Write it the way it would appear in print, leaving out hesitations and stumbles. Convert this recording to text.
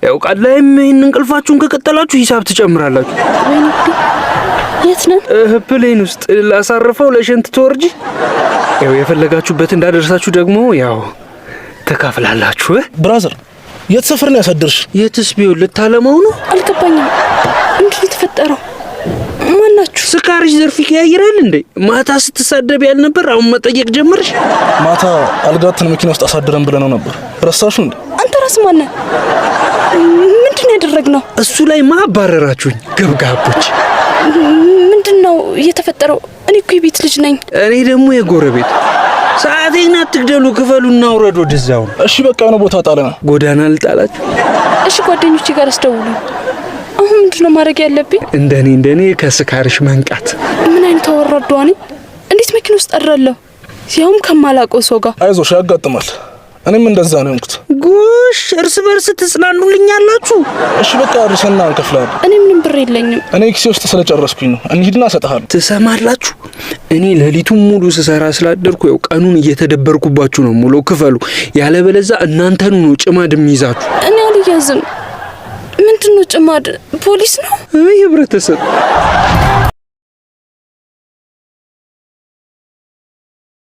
ያው ቃላይም እንቅልፋችሁን ከቀጠላችሁ ሂሳብ ትጨምራላችሁ። የት ነን? ፕሌን ውስጥ ላሳርፈው ለሸንት ተወርጂ። ያው የፈለጋችሁበት እንዳደርሳችሁ ደግሞ ያው ተካፍላላችሁ። ብራዘር የት ሰፈር ነው ያሳደርሽ? የትስ ቢሆን ልታለማው ነው? አልገባኝም። ምንድነው የተፈጠረው? ማናችሁ? ስካርሽ ዘርፍ ይቀያይራል እንዴ? ማታ ስትሳደብ ያልነበር አሁን መጠየቅ ጀመርሽ? ማታ አልጋትን መኪና ውስጥ አሳድረን ብለነው ነበር። ረሳሹ እንዴ? አንተ ራስ ማን ነህ? ምንድነው ያደረግነው? እሱ ላይ ማባረራችሁኝ ገብጋቦች። ምንድነው የተፈጠረው? እኔ እኮ የቤት ልጅ ነኝ። እኔ ደግሞ የጎረቤት። ሰዓቴን አትግደሉ፣ ክፈሉና አውረድ ወደዛው። እሺ በቃ ነው ቦታ ጣለና ጎዳና ልጣላችሁ። እሺ ጓደኞቼ ጋር አስደውሉ። አሁን ምንድነው ማድረግ ያለብኝ? እንደኔ ከስካርሽ መንቃት። ምን አይነት ወራዷ ነኝ? እንዴት መኪና ውስጥ አድራለሁ? ያውም ከማላውቀው ሰው ጋር። አይዞሽ ያጋጥማል። እኔም እንደዛ ነው እንኩት። ጎሽ እርስ በርስ ትጽናኑልኛላችሁ። እሺ በቃ አድርሰና እንከፍላለን። እኔ ምንም ብር የለኝም። እኔ ኪሴ ውስጥ ስለጨረስኩኝ ነው። እንሂድና እሰጥሃለሁ። ትሰማላችሁ? እኔ ሌሊቱን ሙሉ ስሰራ ስላደርኩ ያው ቀኑን እየተደበርኩባችሁ ነው ሙሉ ክፈሉ። ያለበለዚያ እናንተኑ ነው ጭማድ የሚይዛችሁ። እኔ አልያዝም። ምንድነው ጭማድ? ፖሊስ ነው? ህብረተሰብ